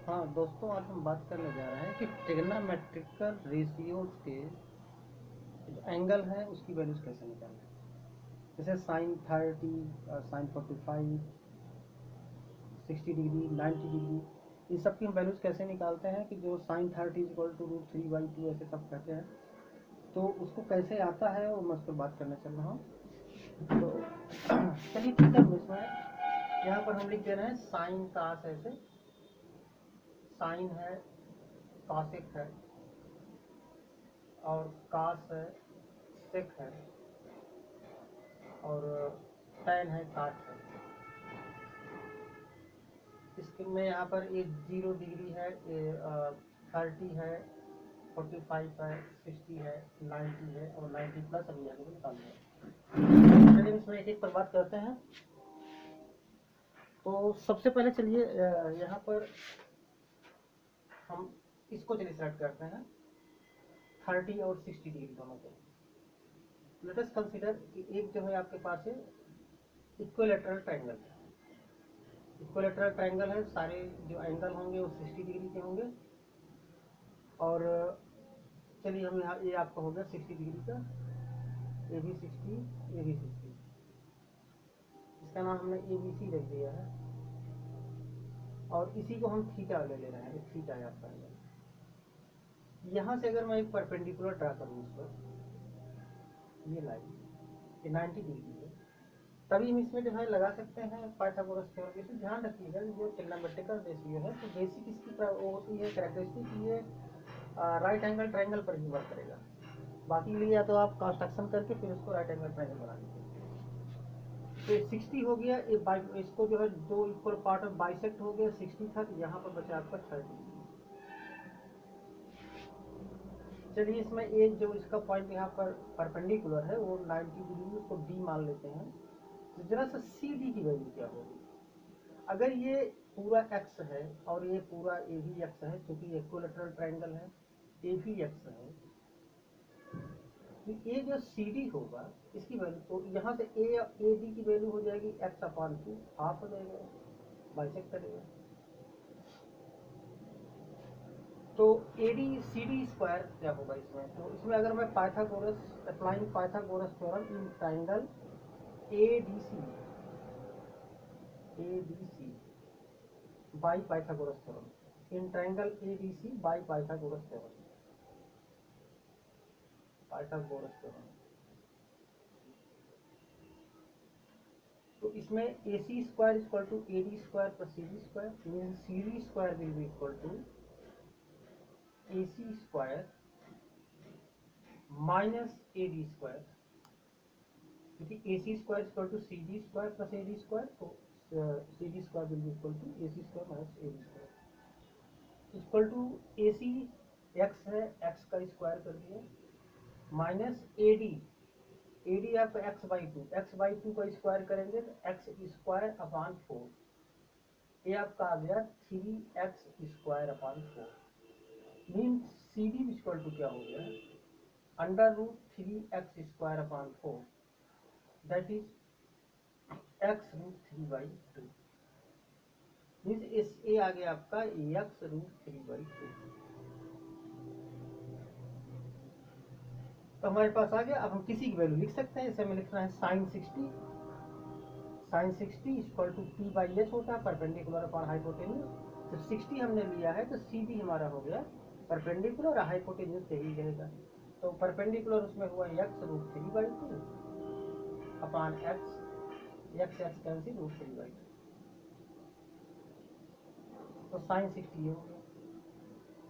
हाँ दोस्तों, आज हम बात करने जा रहे हैं कि ट्रिग्नोमेट्रिकल रेशियोज के जो एंगल है उसकी वैल्यूज कैसे निकालें। जैसे साइन 30, साइन 45, 60 डिग्री, 90 डिग्री, इन सब की हम वैल्यूज कैसे निकालते हैं कि जो साइन 30 इक्वल टू √3/2 ऐसे सब कहते हैं, तो उसको कैसे आता है वो मैं उस पर बात करने चल रहा हूँ। तो चलिए ठीक है, इसमें यहाँ पर हम लिख दे रहे हैं साइन कास, ऐसे साइन है, कासिक है, और कास है, सेक है, और टैन है, काट है। इसके में यहाँ पर एक 0 डिग्री है, 30 है, 45 है, 60 है, 90 है, और 90 प्लस अभी आगे निकालना है। चलिए इसमें एक एक पर बात करते हैं। तो सबसे पहले चलिए यहाँ पर हम इसको चलिए सेलेक्ट करते हैं, 30 और 60 डिग्री दोनों को। लेट अस कंसीडर कि एक जो है आपके पास है इक्विलैटरल ट्रायंगल है। इक्विलैटरल ट्रायंगल है, सारे जो एंगल होंगे वो 60 डिग्री के होंगे। और चलिए हम यहाँ, ये आपका हो गया 60 डिग्री का, ये भी 60, ये भी 60। इसका नाम हमने ABC रख दिया है, और इसी को हम थीटा ले रहे हैं। थीटा है आपका एंगल। यहाँ से अगर मैं एक परपेंडिकुलर ड्रा करूँ इस पर, ये लाइन ये 90 डिग्री है, तभी हम इसमें जो है लगा सकते हैं पाइथागोरस थ्योरम। इसे ध्यान रखिएगा, जो ट्रिग्नोमेट्रिकल रेशियो है तो बेसिक इसकी वो होती है कैरेक्टरिस्टिक, ये राइट एंगल ट्रायंगल पर ही वर्क करेगा। बाकी लिए या तो आप कंस्ट्रक्शन करके फिर उसको राइट एंगल ट्रायंगल बना लीजिए। तो 60 हो गया, ये इसको जो है दो इक्वल पार्ट में बाइसेक्ट हो गया 60 था, तो यहाँ पर बचा आपका 30। चलिए इसमें एक जो इसका पॉइंट यहाँ पर परपेंडिकुलर है वो 90 डिग्री, उसको D मान लेते हैं। तो जरा सा CD की वैल्यू क्या होगी। अगर ये पूरा x है और ये पूरा A भी x है, क्योंकि इक्विलैटरल ट्रायंगल है, A भी x है, तो ये जो CD होगा इसकी वैल्यू, तो यहाँ से AD की वैल्यू हो जाएगी x/2, हाफ हो जाएगा, बाइसेक्ट करेगा। तो AD CD स्क्वायर क्या होगा इसमें। तो इसमें अगर मैं Pythagoras, applying Pythagoras theorem in triangle ADC by Pythagoras theorem, in triangle ADC by Pythagoras theorem, Pythagoras theorem. तो इसमें AC square equal to AD square plus CD square, mean CD square will be equal to AC square minus AD square, क्योंकि AC square equal to CD square plus AD square, तो CD square will be equal to AC square minus AD square equal to AC x है, x का square कर दिया, minus AD आपका x/2 का square करेंगे तो x स्क्वायर अपॉन 4, ये आपका आ गया 3x square upon 4। Mean CD equal to क्या हो गया, √3x square upon 4, that is x√3/2। Means इस ए आ गया आपका x√3/2। तो हमारे पास आ गया। अब हम किसी की वैल्यू लिख सकते हैं, जैसे हमें लिखना है साइन 60 इक्वल टू P/H होता है, परपेंडिकुलर अपॉन हाइपोटेन्यूज। तो 60 हमने लिया है तो CD हमारा हो गया परपेंडिकुलर, हाइपोटेन्यूज यही रहेगा। तो परपेंडिकुलर उसमें हुआ x√3/2 अपॉन x कैंसिल √3/2, तो साइन 60 ये हो गया।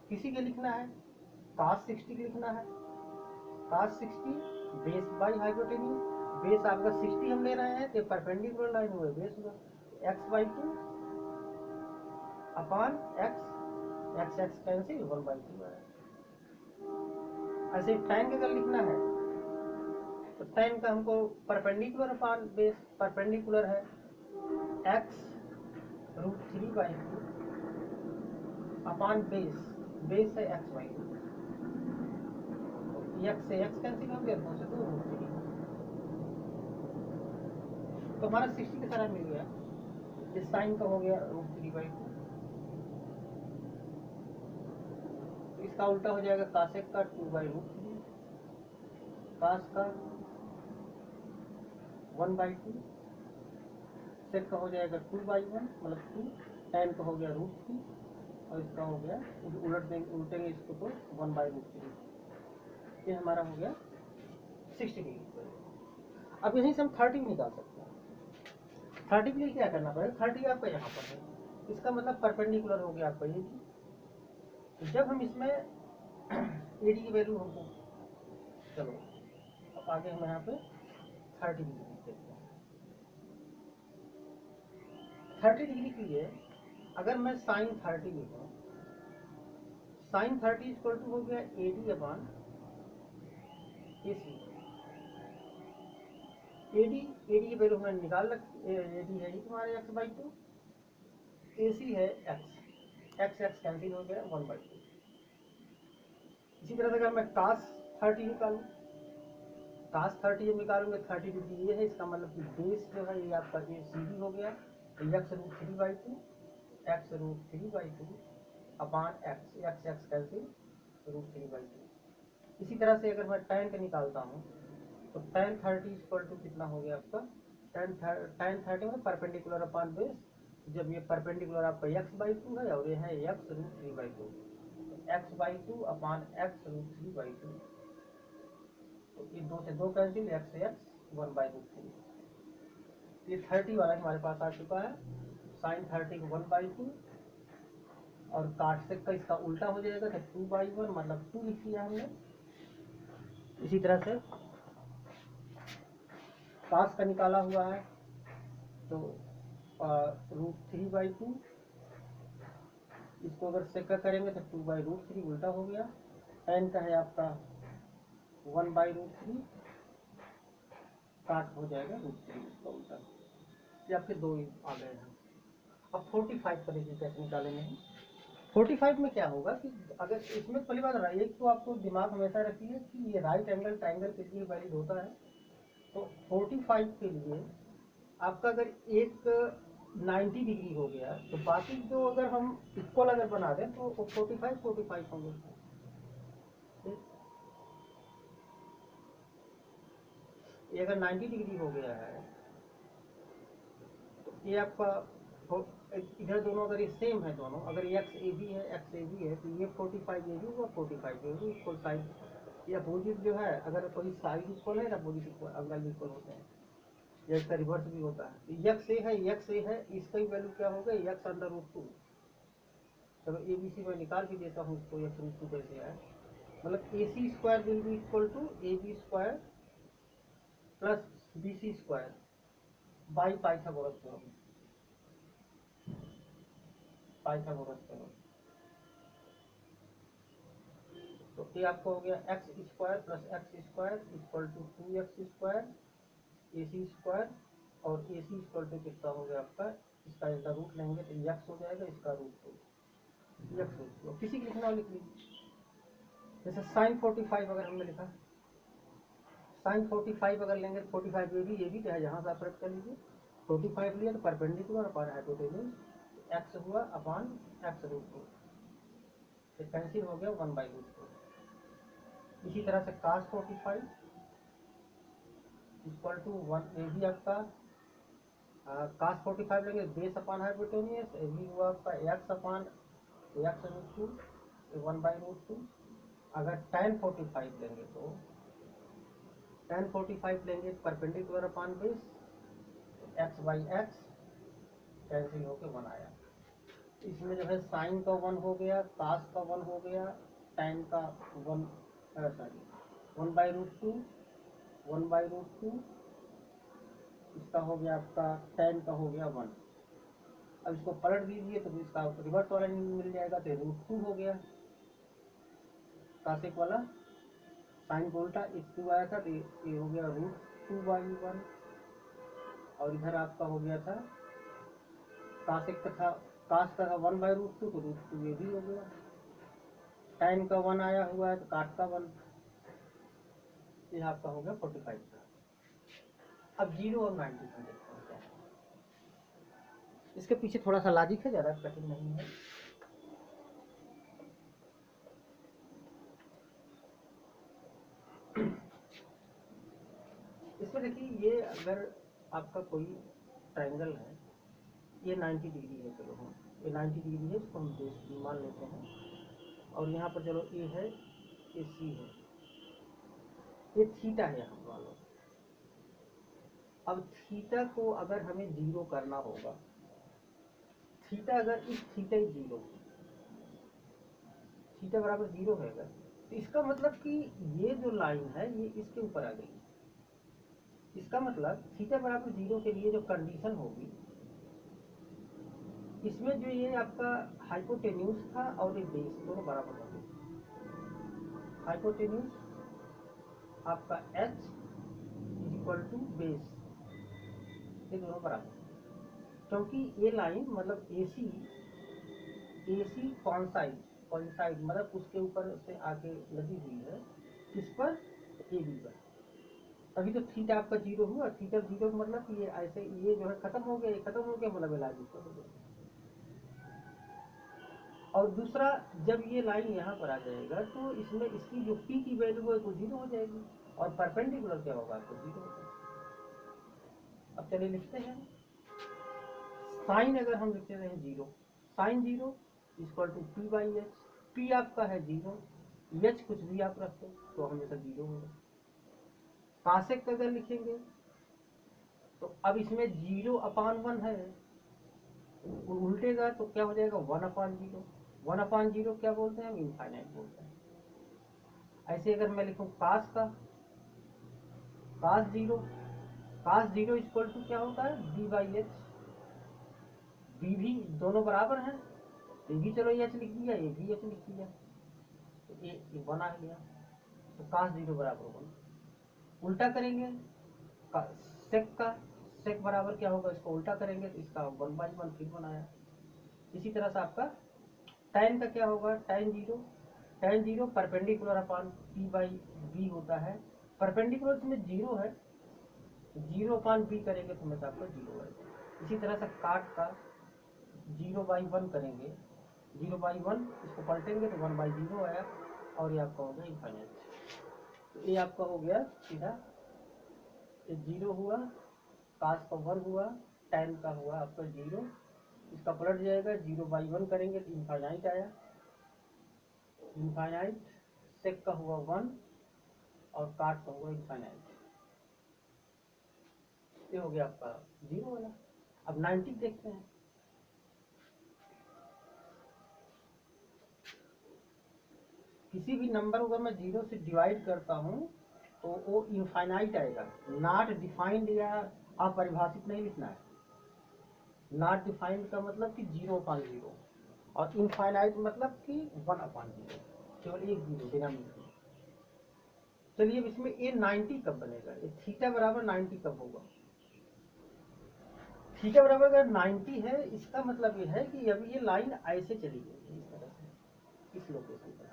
किसी के लिखना है cos 60 के लिखना है, cos 60 base by hypotenuse, base आपका 60 हम ले रहे हैं तो परपेंडिकुलर लाइन हुए बेस हुआ x/2 अपॉन x कैंसिल 1/2 है। ऐसे tan अगर लिखना है तो tan का हमको परपेंडिकुलर अपॉन बेस, परपेंडिकुलर है x√3/2 अपॉन बेस है x/2, x से x कैंसिल हो गया, 2 से 2 √3। तो हमारा 60 की तरह मिल गया, इस साइन का हो गया √3/2 इसका उल्टा हो जाएगा कासेक का 2/√3, कास का 1/2, सेक का हो जाएगा 2/1 मतलब 2, tan का हो गया √3 और इसका हो गया उल्टेंगे इसको तो 1/√3। ये हमारा हो गया 60 डिग्री। अब यहीं से हम 30 निकाल सकते हैं। 30 के लिए क्या करना पड़ेगा, 30 आपका यहाँ पर है, इसका मतलब परपेंडिकुलर हो गया आपका ये भी। जब हम इसमें एडी की वैल्यू होगी, चलो अब आगे हम यहाँ पे 30 डिग्री देखते हैं। 30 डिग्री के लिए अगर मैं साइन 30 लिखूँ, साइन 30 इक्वल टू हो गया AD अपॉन AC। AD की वैल्यू हमने निकाल रखी, AD है ही तुम्हारे x/2, AC है x कैंसिल हो गया 1/2। इसी तरह से अगर मैं cos 30 निकालूँ, cos 30 जब निकालूंगे 30 डिग्री ये है, इसका मतलब कि बेस जो है ये आपका ये CD हो गया, x√3/2 अपॉन x कैंसिल √3/2। इसी तरह से अगर मैं tan का निकालता हूँ तो tan 30 इक्वल टू कितना हो गया आपका, tan 30 में परपेंडिकुलर अपॉन बेस, जब ये परपेंडिकुलर आपका x/2 है और ये है x√3/2, x/2 अपॉन x√3/2, तो ये 2 से 2 कैंसिल, x से x 1/√3। ये 30 वाला हमारे पास आ चुका है, साइन 30 1/2 और काटसेक का इसका उल्टा हो जाएगा तो 2/1 मतलब 2 लिख दिया हमने। इसी तरह से कास का निकाला हुआ है तो √3/2, इसको अगर सेक का करेंगे तो 2/√3 उल्टा हो गया। tan का है आपका 1/√3, काट हो जाएगा √3 इसका उल्टा। ये आपके दो आ गए हैं। अब 45 का देखिए कैसे निकालेंगे। 45 में क्या होगा कि अगर इसमें पहली बात रहा, एक तो आपको दिमाग हमेशा रखिए कि ये राइट एंगल ट्रायंगल के लिए वैलिड होता है। तो 45 के लिए आपका अगर एक 90 डिग्री हो गया तो बाकी जो अगर हम इक्वल अगर बना दें तो 45 होंगे। ये अगर 90 डिग्री हो गया है तो ये आपका इधर दोनों अगर ये सेम है, दोनों अगर x AB है तो ये 45 ये भी होगा, 45 ये भी इक्वल साइड। ये अपोजिट जो है अगर कोई साइड इक्वल है अपोजिट इक्वल अगल इक्वल होते हैं, या इसका रिवर्स भी होता है। तो x a है इसका ही वैल्यू क्या होगा x√2। चलो ABC में निकाल भी देता हूँ इसको, x√2 कैसे है, मतलब AC² will be equal to AB² plus BC² by Pythagoras theorem. तो ये आपको हो गया x² plus x² equal to 2x² AC² और AC इक्वल टू कितना हो गया आपका, इसका इसका रूट लेंगे तो x हो जाएगा, इसका √2 x किसी की लिखना लिख लीजिए। जैसे साइन 45 अगर हमने लिखा, साइन 45 अगर लेंगे 45 ये भी चाहे जहाँ से आप रख कर लीजिए। 45 लिया तो परपेंडिकुलर अपॉन हाइपोटेन्यूज x हुआ अपॉन x√2, कैंसिल हो गया 1/√2। इसी तरह से cos 45 इक्वल टू 1 ये भी आपका cos 45 लेंगे बेस अपॉन हाइपोटेन्यूज, ये भी हुआ आपका x अपॉन x√2 1/√2। अगर tan 45 लेंगे तो tan 45 लेंगे perpendicular upon base, x/x cancel होके 1 आया। इसमें जो है साइन का 1 हो गया, कास का 1 हो गया, tan का 1/√2 इसका हो गया आपका tan का हो गया 1। अब इसको पलट दीजिए तो इसका रिवर्स वाला मिल जाएगा तो √2 हो गया कासेक वाला, साइन को उल्टा 2 आया था तो ये हो गया √2/1 और इधर आपका हो गया था कासेक का था, कास का था 1/√2 तो √2 ये भी हो गया। tan का 1 आया हुआ है तो काट का 1, ये आपका हो गया 45 का। अब 0 और 90 का देखते हैं क्या है। इसके पीछे थोड़ा सा लॉजिक है, ज़्यादा कठिन नहीं है। इसमें देखिए ये अगर आपका कोई ट्रायंगल है, ये 90 डिग्री है, चलो हम ये 90 डिग्री है, इसको हम बेस मान लेते हैं। और यहाँ पर चलो ए है, ये सी है, ये थीटा है यहाँ मान लो। अब थीटा को अगर हमें जीरो करना होगा, थीटा अगर इस थीटा इज जीरो, थीटा बराबर जीरो है अगर, तो इसका मतलब कि ये जो लाइन है ये इसके ऊपर आ गई। इसका मतलब थीटा बराबर जीरो के लिए जो कंडीशन होगी, इसमें जो ये आपका हाइपोटेन्यूज था और ये बेस दोनों बराबर होंगे। हाइपोटेन्यूज आपका h is equal to base, ये दोनों बराबर, क्योंकि ये लाइन मतलब AC कॉन्साइड मतलब उसके ऊपर से आके लगी हुई है, किस पर, AB पर। अभी तो थीटा आपका जीरो हुआ, थीटा जीरो मतलब ये ऐसे ये जो है खत्म हो गया, ये खत्म हो गया मतलब लाइन इसका हो गया। और दूसरा जब ये लाइन यहाँ पर आ जाएगा तो इसमें इसकी जो P की वैल्यू है वो जीरो हो जाएगी, और परपेंडिकुलर क्या होगा आपको, जीरो होगा। अब चलिए लिखते हैं, साइन अगर हम लिखते रहे zero, sine zero equal to P by H, P आपका है जीरो, एच कुछ भी आप रख दो तो हमेशा जीरो होगा। कासेक अगर लिखेंगे तो अब इसमें जीरो अपान वन है, उल्टेगा तो क्या हो जाएगा, one upon zero. One upon zero क्या बोलते हैं हम, इनफाइनाइट बोलते हैं। ऐसे अगर मैं लिखूं कास का, कास जीरो इक्वल टू क्या होता है, बी बाई एच। बी भी दोनों बराबर हैं, ये भी चलो एच लिख दिया, ये भी एच लिख दिया, तो ये वन आ गया, तो कास जीरो बराबर वन। उल्टा करेंगे सेक बराबर क्या होगा, इसको उल्टा करेंगे तो इसका वन बाई वन फिर बनाया। इसी तरह से आपका tan का क्या होगा, tan zero perpendicular upon P by B होता है। परपेंडिकुलर इसमें जीरो है, जीरो अपान बी करेंगे तो हमेशा आपका जीरो आएगा। इसी तरह से काट का जीरो बाई वन करेंगे, जीरो बाई वन इसको पलटेंगे तो वन बाई जीरो आया, और ये आपका हो गया इनफाइनाइट। तो ये आपका हो गया सीधा, ये जीरो हुआ, कास का वन हुआ, tan का हुआ आपका जीरो, इसका पलट जाएगा, जीरो बाई वन करेंगे तो इनफाइनाइट आया, इनफाइनाइट। सेक का हुआ वन और काट का हुआ इनफाइनाइट, ये हो गया आपका जीरो वाला। अब 90 देखते हैं, किसी भी नंबर को अगर मैं जीरो से डिवाइड करता हूँ तो वो इनफाइनाइट आएगा। नॉट डिफाइंड या अपरिभाषित नहीं लिखना है। नॉट डिफाइंड का मतलब कि जीरो अपान जीरो, और इनफाइनाइट मतलब कि वन अपान जीरो, केवल एक जीरो डिनोमिनेटर। चलिए अब इसमें ये 90 कब बनेगा, ये थीटा बराबर 90 कब होगा। थीटा बराबर अगर 90 है, इसका मतलब ये है कि अभी ये लाइन ऐसे चली गई इस तरह से, इस लोकेशन पर,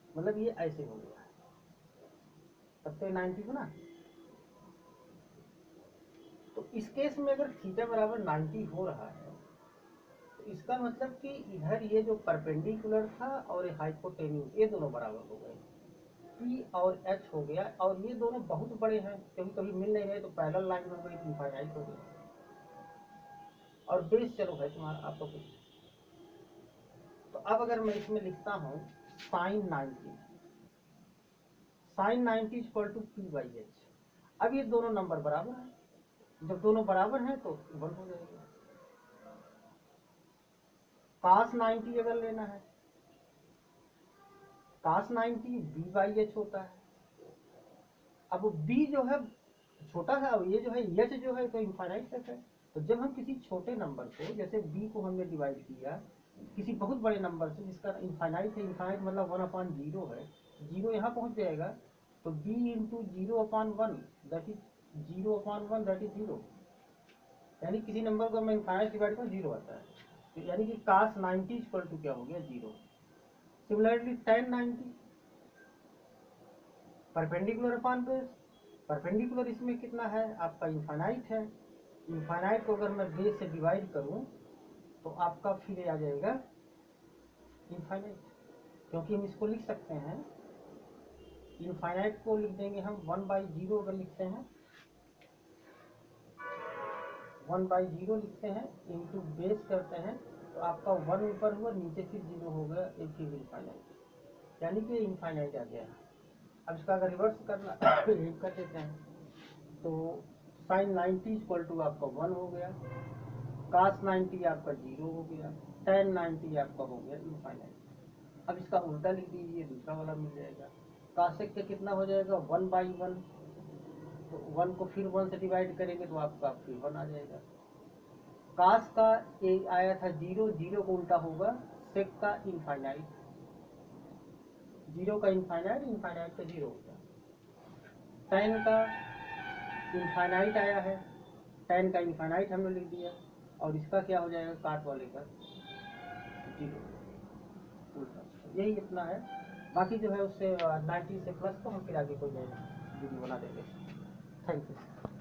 मतलब ये ऐसे हो गया, तब तो 90 बना। तो इस केस में अगर थीटा बराबर 90 हो रहा है तो इसका मतलब कि इधर ये जो परपेंडिकुलर था और ये हाइपोटेन्यूज, ये दोनों बराबर हो गए, P और H हो गया, और ये दोनों बहुत बड़े हैं, कभी कभी मिल नहीं रहे तो पैरेलल लाइन हो गई, इनफाइनाइट हो गई। और बेस चलो है तुम्हारा आपका कुछ, तो अब अगर मैं इसमें लिखता हूँ sine 90 equal to P by H. अब ये दोनों नंबर बराबर हैं, जब दोनों बराबर हैं तो वन हो जाएगा। कास 90 अगर लेना है, कास 90 बी बाई एच होता है। अब बी जो है छोटा है, और ये जो है एच जो है तो इनफाइनाइट तक है। तो जब हम किसी छोटे नंबर को, जैसे बी को हमने डिवाइड किया किसी बहुत बड़े नंबर से जिसका इनफाइनाइट है, इनफाइनाइट मतलब वन अपान जीरो है, जीरो यहाँ पहुँच जाएगा, तो B into zero upon one that is zero upon one that is zero, यानी किसी नंबर को मैं इनफाइनाइट डिवाइड करूँ जीरो आता है, तो यानी कि कास 90 इक्वल टू क्या हो गया, जीरो। सिमिलरली tan 90 परपेंडिकुलर अपान बेस, परपेंडिकुलर इसमें कितना है आपका, इनफाइनाइट है, इनफाइनाइट को अगर मैं बेस से डिवाइड करूं तो आपका फिर आ जाएगा इनफाइनाइट, क्योंकि हम इसको लिख सकते हैं, इनफाइनाइट को लिख देंगे हम वन बाई जीरो अगर लिखते हैं 1/0 लिखते हैं इंटू बेस करते हैं तो आपका 1 ऊपर हुआ, नीचे फिर 0 हो गया, एक चीज इनफाइनाइट, यानी कि इनफाइनाइट आ गया। अब इसका अगर रिवर्स करना यही कर देते हैं तो साइन 90 इक्वल टू आपका 1 हो गया, कास 90 आपका 0 हो गया, टेन 90 आपका हो गया इनफाइनाइट। अब इसका उल्टा लिख दीजिए, दूसरा वाला मिल जाएगा। कासेक का कितना हो जाएगा 1/1, तो 1 को फिर 1 से डिवाइड करेंगे तो आपका फिर 1 आ जाएगा। कास का एक आया था 0, 0 को उल्टा होगा सेक का इनफाइनाइट, 0 का इनफाइनाइट, इनफाइनाइट का 0 होगा। टेन का इनफाइनाइट आया है, टेन का इनफाइनाइट हमने लिख दिया, और इसका क्या हो जाएगा काट वाले का 0 उल्टा। यही इतना है, बाकी जो है उससे 90 से प्लस को हम फिर आगे कोई नई वीडियो बना देंगे। Thank you.